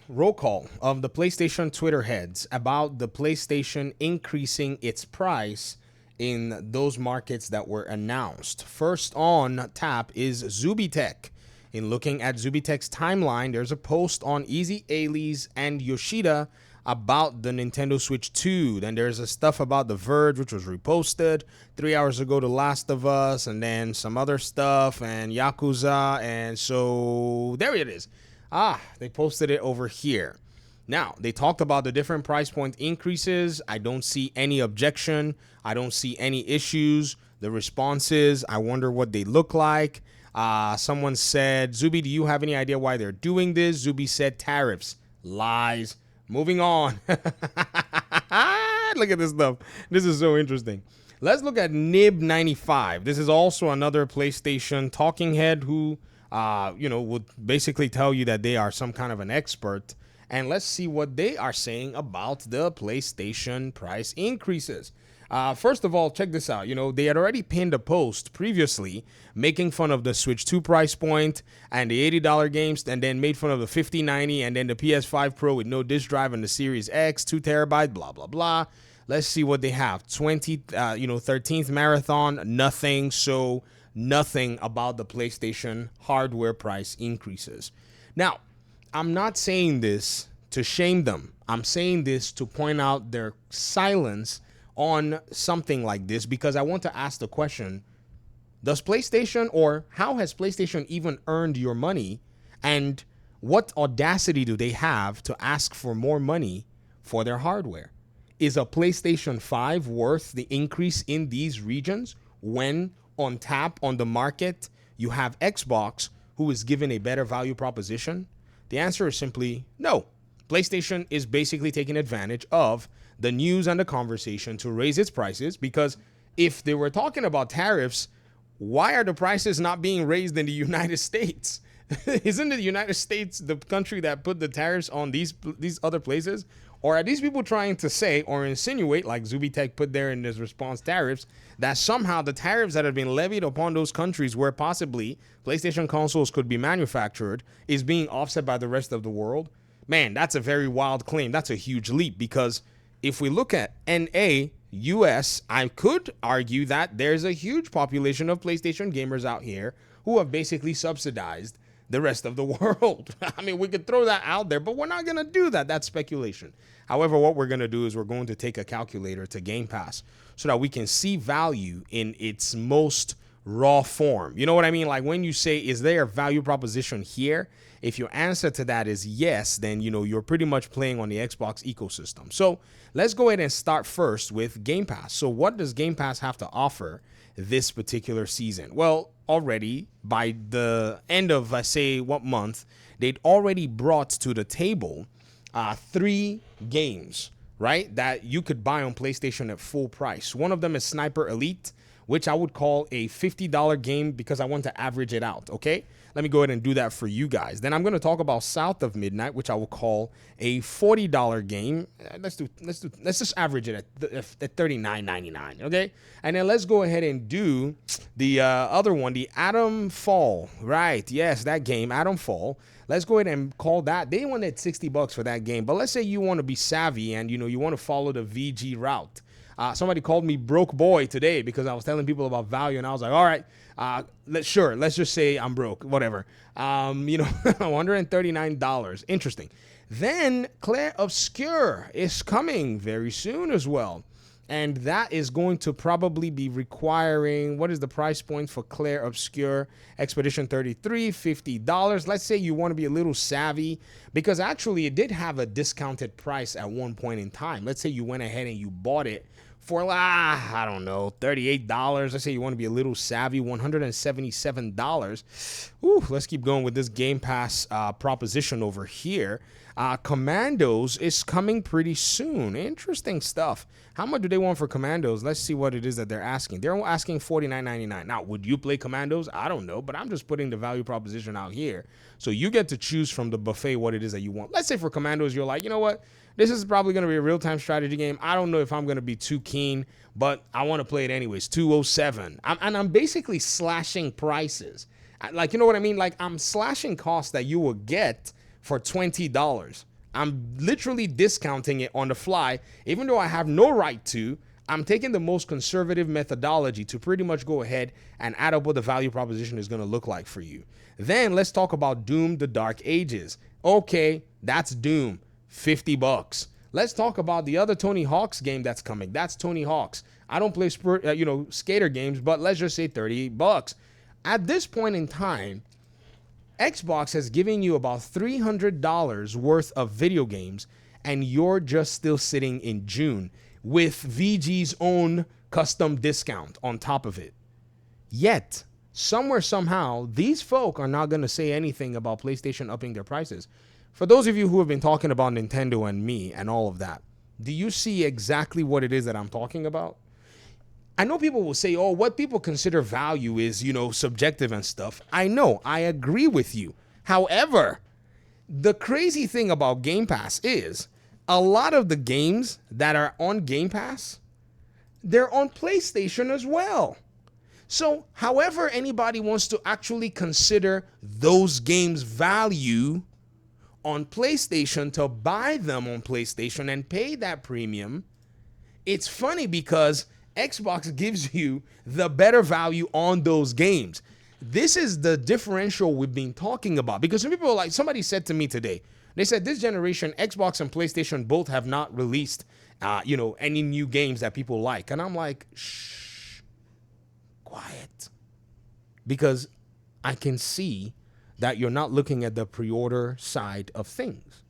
roll call of the PlayStation Twitter heads about the PlayStation increasing its price in those markets that were announced. First on tap is Zubitech. In looking at Zubitech's timeline, there's a post on Easy Alias and Yoshida about the Nintendo Switch 2. Then there's a stuff about The Verge, which was reposted 3 hours ago, The Last of Us, and then some other stuff, and Yakuza, and so there it is. They posted it over here. Now, they talked about the different price point increases. I don't see any objection. I don't see any issues. The responses, I wonder what they look like. Someone said, Zuby, do you have any idea why they're doing this? Zuby said tariffs. Lies. Moving on. Look at this stuff. This is so interesting. Let's look at Nib95. This is also another PlayStation talking head who, would basically tell you that they are some kind of an expert. And let's see what they are saying about the PlayStation price increases. First of all, check this out. They had already pinned a post previously making fun of the Switch 2 price point and the $80 games, and then made fun of the $50-90 and then the PS5 Pro with no disk drive and the Series X, 2 terabyte, blah, blah, blah. Let's see what they have. 13th Marathon, nothing. So nothing about the PlayStation hardware price increases. Now, I'm not saying this to shame them. I'm saying this to point out their silence on something like this, because I want to ask the question, does PlayStation, or how has PlayStation even earned your money, and what audacity do they have to ask for more money for their hardware? Is a PlayStation 5 worth the increase in these regions when on tap on the market you have Xbox, who is given a better value proposition? The answer is simply no. PlayStation is basically taking advantage of the news and the conversation to raise its prices, because if they were talking about tariffs, why are the prices not being raised in the United States? Isn't the United States the country that put the tariffs on these other places? Or are these people trying to say or insinuate, like Zubitech put there in his response, tariffs, that somehow the tariffs that have been levied upon those countries where possibly PlayStation consoles could be manufactured is being offset by the rest of the world? Man, that's a very wild claim. That's a huge leap, because if we look at NA, US, I could argue that there's a huge population of PlayStation gamers out here who have basically subsidized the rest of the world. I mean, we could throw that out there, but we're not going to do that. That's speculation. However, what we're going to do is we're going to take a calculator to Game Pass so that we can see value in its most raw form. You know what I mean? Like when you say, is there a value proposition here? If your answer to that is yes, then you're pretty much playing on the Xbox ecosystem. So let's go ahead and start first with Game Pass. So what does Game Pass have to offer this particular season? Well, already by the end of, say, what month, they'd already brought to the table 3 games, right, that you could buy on PlayStation at full price. One of them is Sniper Elite, which I would call a $50 game because I want to average it out, okay? Let me go ahead and do that for you guys. Then I'm going to talk about South of Midnight, which I will call a $40 game. Let's just average it at $39.99, okay? And then let's go ahead and do the other one, the Atom Fall. Right, yes, that game, Atom Fall. Let's go ahead and call that. They wanted $60 for that game, but let's say you want to be savvy and you want to follow the VG route. Somebody called me broke boy today because I was telling people about value, and I was like, all right, let's just say I'm broke, whatever. $139. Interesting. Then Claire Obscure is coming very soon as well. And that is going to probably be requiring, what is the price point for Claire Obscure Expedition 33? $50. Let's say you want to be a little savvy, because actually it did have a discounted price at one point in time. Let's say you went ahead and you bought it for, I don't know, $38. Let's say you want to be a little savvy, $177. Ooh, let's keep going with this Game Pass proposition over here. Commandos is coming pretty soon. Interesting stuff. How much do they want for Commandos? Let's see what it is that they're asking. They're asking $49.99. Now, would you play Commandos? I don't know, but I'm just putting the value proposition out here. So you get to choose from the buffet what it is that you want. Let's say for Commandos, you're like, you know what? This is probably going to be a real-time strategy game. I don't know if I'm going to be too keen, but I want to play it anyways. $207. I'm basically slashing prices. Like, you know what I mean? Like, I'm slashing costs that you will get for $20. I'm literally discounting it on the fly, even though I have no right to. I'm taking the most conservative methodology to pretty much go ahead and add up what the value proposition is going to look like for you. Then let's talk about Doom: The Dark Ages. Okay, that's Doom, $50. Let's talk about the other Tony Hawk's game that's coming. That's Tony Hawk's. I don't play skater games, but let's just say $38. At this point in time, Xbox has given you about $300 worth of video games, and you're just still sitting in June with VG's own custom discount on top of it. Yet, somewhere, somehow, these folk are not going to say anything about PlayStation upping their prices. For those of you who have been talking about Nintendo and me and all of that, do you see exactly what it is that I'm talking about? I know people will say, oh, what people consider value is, subjective and stuff. I know, I agree with you. However, the crazy thing about Game Pass is a lot of the games that are on Game Pass, they're on PlayStation as well. So, however anybody wants to actually consider those games' value on PlayStation to buy them on PlayStation and pay that premium, it's funny because Xbox gives you the better value on those games. This is the differential we've been talking about, because some people somebody said to me today, they said this generation, Xbox and PlayStation both have not released, any new games that people like. And I'm like, shh, quiet. Because I can see that you're not looking at the pre-order side of things.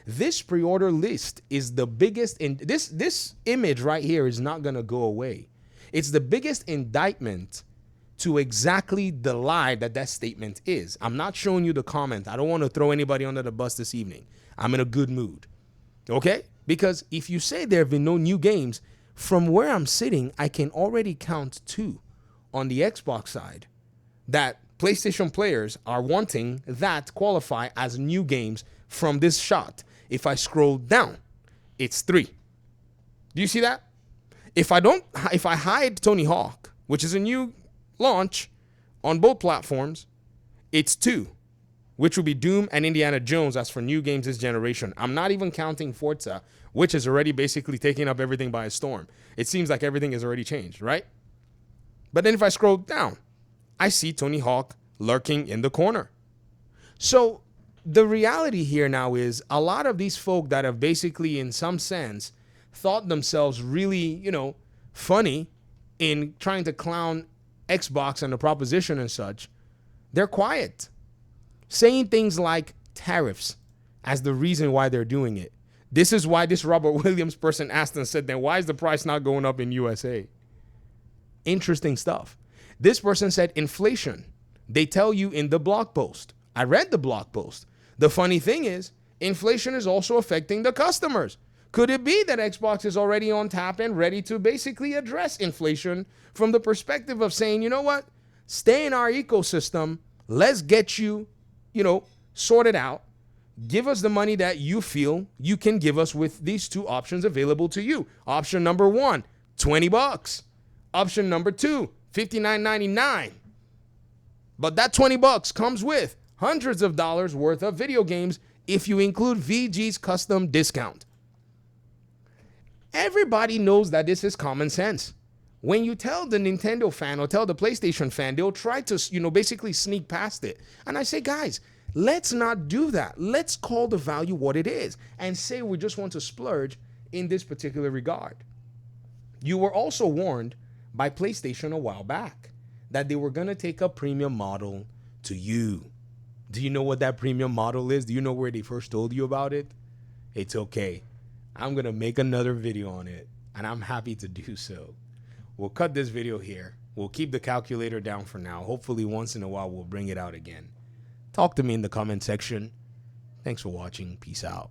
This pre-order list is the biggest in this image right here is not going to go away. It's the biggest indictment to exactly the lie that statement is. I'm not showing you the comment. I don't want to throw anybody under the bus this evening. I'm in a good mood. Okay? Because if you say there have been no new games, from where I'm sitting, I can already count 2 on the Xbox side that PlayStation players are wanting that qualify as new games from this shot. If I scroll down, it's 3. Do you see that? If I hide Tony Hawk, which is a new launch on both platforms, it's 2, which will be Doom and Indiana Jones as for new games this generation. I'm not even counting Forza, which is already basically taking up everything by a storm. It seems like everything has already changed, right? But then if I scroll down, I see Tony Hawk lurking in the corner. So the reality here now is a lot of these folk that have basically, in some sense, thought themselves really, funny in trying to clown Xbox and the proposition and such, they're quiet. Saying things like tariffs as the reason why they're doing it. This is why this Robert Williams person asked and said, then why is the price not going up in USA? Interesting stuff. This person said inflation. They tell you in the blog post. I read the blog post. The funny thing is, inflation is also affecting the customers. Could it be that Xbox is already on tap and ready to basically address inflation from the perspective of saying, you know what? Stay in our ecosystem. Let's get you, sorted out. Give us the money that you feel you can give us with these 2 options available to you. Option number 1, $20. Option number 2, $59.99. But that $20 comes with hundreds of dollars worth of video games if you include VG's custom discount. Everybody knows that this is common sense. When you tell the Nintendo fan or tell the PlayStation fan, they'll try to, basically sneak past it. And I say, guys, let's not do that. Let's call the value what it is and say we just want to splurge in this particular regard. You were also warned by PlayStation a while back that they were going to take a premium model to you. Do you know what that premium model is? Do you know where they first told you about it? It's okay. I'm going to make another video on it, and I'm happy to do so. We'll cut this video here. We'll keep the calculator down for now. Hopefully once in a while we'll bring it out again. Talk to me in the comment section. Thanks for watching. Peace out.